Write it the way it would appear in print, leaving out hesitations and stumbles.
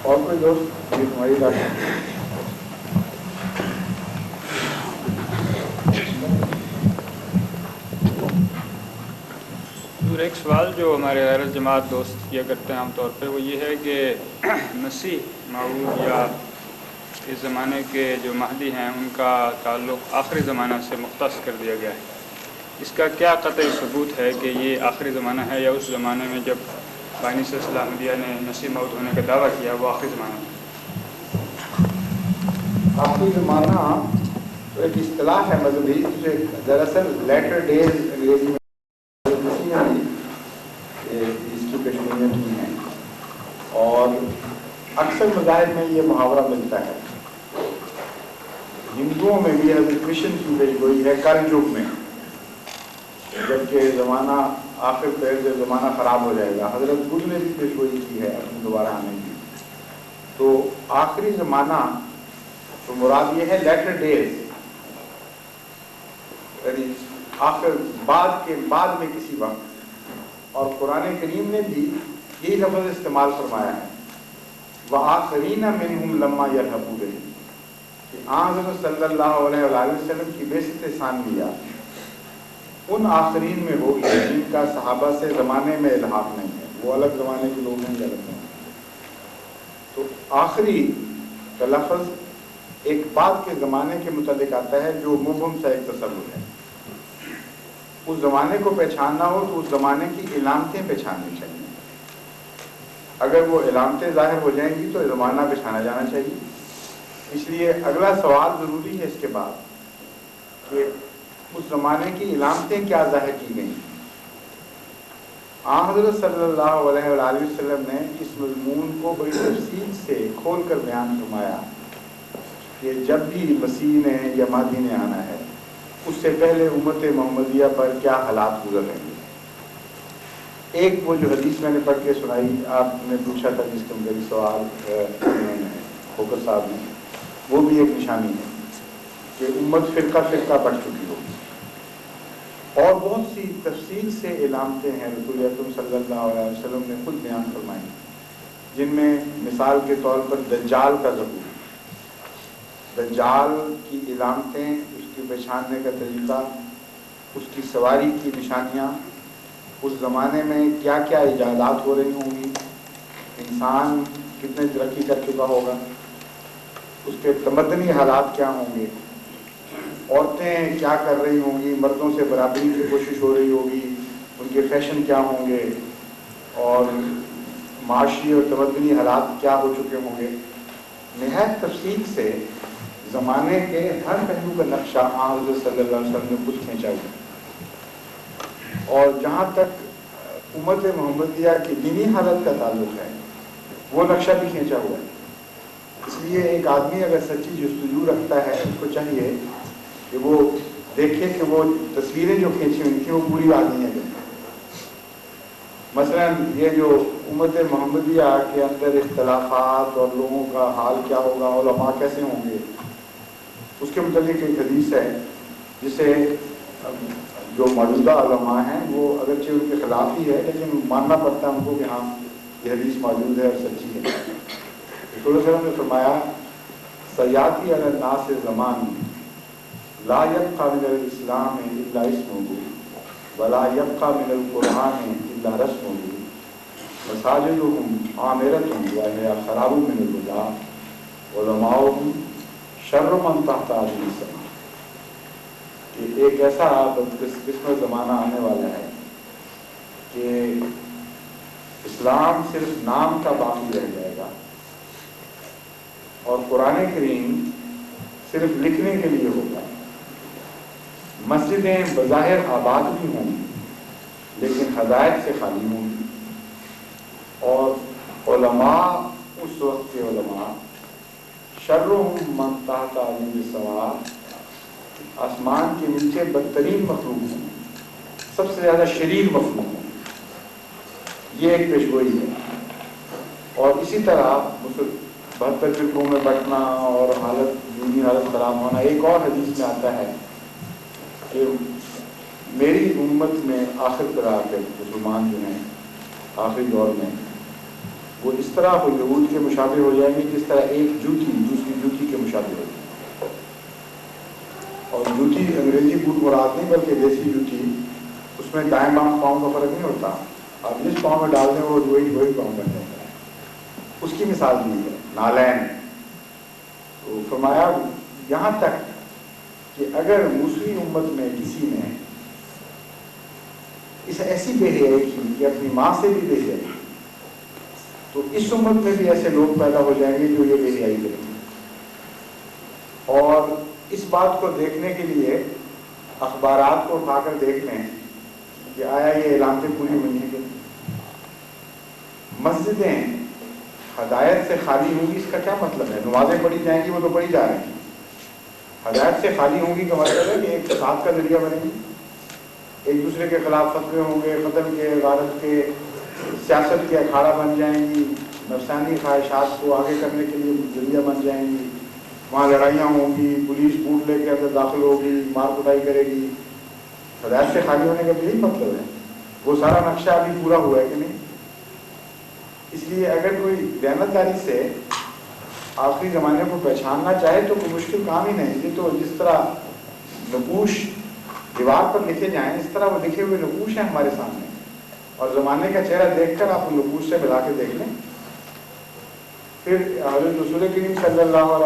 اور کوئی دوست جی تمہاری بات ایک سوال جو ہمارے غیر جماعت دوست کیا کرتے ہیں عام طور پہ وہ یہ ہے کہ مسیح موعود یا اس زمانے کے جو مہدی ہیں ان کا تعلق آخری زمانہ سے مختص کر دیا گیا ہے. اس کا کیا قطعی ثبوت ہے کہ یہ آخری زمانہ ہے یا اس زمانے میں جب بانی سلسلہ احمدیہ نے مسیح موعود ہونے کا دعویٰ کیا وہ آخری زمانہ ہے؟ آخری زمانہ تو ایک اصطلاح ہے مذہبی جسے دراصل لیٹر ڈیز انگریزی میں اس کی کشمیریت کی ہیں اور اکثر مذاہب میں یہ محاورہ ملتا ہے. ہندوؤں میں بھی حضرت کرشن کی پیشگوئی ہے کل یگ میں جبکہ زمانہ آخر پہ جب زمانہ خراب ہو جائے گا. حضرت بدھ نے بھی پیشگوئی کی ہے اپنے دوبارہ آنے کی. تو آخری زمانہ تو مراد یہ ہے لیٹر ڈیز یعنی آخر بعد میں کسی وقت. اور قرآن کریم نے بھی یہی لفظ استعمال فرمایا ہے وَآخَرِينَ مِنْهُمْ لَمَّا يَلْحَقُوا بِهِمْ کہ حضرت صلی اللہ علیہ وآلہ وسلم کی بعثت ثانویہ ان آخرین میں وہ جن کا صحابہ سے زمانے میں الحاق نہیں ہے. وہ الگ زمانے کے لوگ ہیں یا الگ ہیں. تو آخری کا لفظ ایک بعد کے زمانے کے متعلق آتا ہے جو مبہم سا ایک تصور ہے. اس زمانے کو پہچاننا ہو تو اس زمانے کی علامتیں پہچاننی چاہیے. اگر وہ علامتیں ظاہر ہو جائیں گی تو زمانہ پہچانا جانا چاہیے. اس لیے اگلا سوال ضروری ہے اس کے بعد کہ اس زمانے کی علامتیں کیا ظاہر کی گئیں. حضرت صلی اللہ علیہ وآلہ وسلم نے اس مضمون کو بڑی تفصیل سے کھول کر بیان فرمایا کہ جب بھی مسیح نے یا مہدی نے آنا ہے اس سے پہلے امت محمدیہ پر کیا حالات گزر رہے ہیں. ایک وہ جو حدیث میں نے پڑھ کے سنائی آپ نے پوچھا تھا جس کا میری سوال خوکر صاحب نے وہ بھی ایک نشانی ہے کہ امت فرقہ فرقہ بٹ چکی ہوگی. اور بہت سی تفصیل سے علامتیں ہیں رسول اکرم صلی اللہ علیہ وسلم نے خود بیان فرمائی جن میں مثال کے طور پر دجال کا ظہور, دجال کی علامتیں, اس کی پہچاننے کا طریقہ, اس کی سواری کی نشانیاں, اس زمانے میں کیا کیا ایجادات ہو رہی ہوں گی, انسان کتنے ترقی کر چکا ہوگا, اس کے تمدنی حالات کیا ہوں گے, عورتیں کیا کر رہی ہوں گی, مردوں سے برابری کی کوشش ہو رہی ہوگی, ان کے فیشن کیا ہوں گے, اور معاشی اور تمدنی حالات کیا ہو چکے ہوں گے. نہایت تفصیل سے زمانے کے ہر پہلو کا نقشہ حضرت صلی اللہ علیہ وسلم نے خود کھینچا ہوا. اور جہاں تک امت محمدیہ کی دینی حالت کا تعلق ہے وہ نقشہ بھی کھینچا ہوا ہے. اس لیے ایک آدمی اگر سچی جستجو رکھتا ہے اس کو چاہیے کہ وہ دیکھے کہ وہ تصویریں جو کھینچی ہوئی تھیں وہ پوری بات نہیں ہے. مثلا یہ جو امت محمدیہ کے اندر اختلافات اور لوگوں کا حال کیا ہوگا, علماء کیسے ہوں گے, اس کے متعلق ایک حدیث ہے جسے جو موجودہ علماء ہیں وہ اگرچہ ان کے خلاف ہی ہے لیکن ماننا پڑتا ہے ان کو کہ ہاں یہ حدیث موجود ہے اور سچی ہے. رسول اللہ علیہ وسلم نے فرمایا سیاتی علی الناس زمان لا یبقى من الاسلام الا اسمه ولا يبقى من القرآن الا رسمه مساجدهم عامرة وهي خراب من الهدى علماؤهم شر من تحت هذه السماء. کہ ایک ایسا قسم زمانہ آنے والا ہے کہ اسلام صرف نام کا باقی رہ جائے گا اور قرآن کریم صرف لکھنے کے لیے ہوگا. مسجدیں بظاہر آباد بھی ہوں گی لیکن ہدایت سے خالی ہوں گی, اور علماء اس وقت کے علماء شرهم من تحت هذه السماء آسمان کے نیچے بدترین مخلوق ہیں, سب سے زیادہ شریر مخلوق ہیں. یہ ایک پیشگوئی ہے. اور اسی طرح 72 فرقوں میں بٹنا اور دینی حالت خراب ہونا. ایک اور حدیث میں آتا ہے کہ میری امت میں آخر پر آ کر مسلمان جو ہیں آخری دور میں وہ اس طرح یہود کے مشابہ ہو جائیں گے جس طرح ایک جوتی دوسری جوتی کے مشابہ ہوگی. اور جوتی انگریزی بوٹ مراد نہیں بلکہ دیسی جوتی، اس میں دائیں بائیں پاؤں کا فرق نہیں ہوتا، آپ جس پاؤں میں ڈال دیں وہ وہی پاؤں بن جاتا ہے. اس کی مثال دی ہے نالین. تو فرمایا یہاں تک کہ اگر موسوی امت میں کسی نے اس ایسی بے حیائی کی کہ اپنی ماں سے بھی بے حیائی، تو اس امت میں بھی ایسے لوگ پیدا ہو جائیں گے جو یہ بے حیائی کریں گے. اور اس بات کو دیکھنے کے لیے اخبارات کو اٹھا کر دیکھ لیں کہ آیا یہ علامتیں پوری ہوئی ہیں کہ مسجدیں ہدایت سے خالی ہوں گی. اس کا کیا مطلب ہے؟ نمازیں پڑھی جائیں گی، وہ تو پڑھی جا رہی ہیں. ہدایت سے خالی ہوں گی کا مطلب ہے کہ ایک فساد کا ذریعہ بنے گی، ایک دوسرے کے خلاف فتوے ہوں گے، قتل کے، غارت کے، سیاست کے اکھاڑا بن جائیں گی، نفسانی خواہشات کو آگے کرنے کے لیے ذریعہ بن جائیں گی. وہاں لڑائیاں ہوں گی، پولیس بوٹ لے کے اندر داخل ہوگی، مار کٹائی کرے گی. ہدایت سے خالی ہونے کا یہی مطلب ہے. وہ سارا نقشہ ابھی پورا ہوا ہے کہ نہیں؟ اس لیے اگر کوئی دیانتداری سے آخری زمانے کو پہچاننا چاہے تو کوئی مشکل کام ہی نہیں. یہ تو جس طرح نقوش دیوار پر لکھے جائیں اس طرح وہ لکھے ہوئے نقوش ہیں ہمارے سامنے، اور زمانے کا چہرہ دیکھ کر آپ ان نقوش سے ملا کے دیکھ لیں. پھر حضرت رسول کریم صلی اللہ علیہ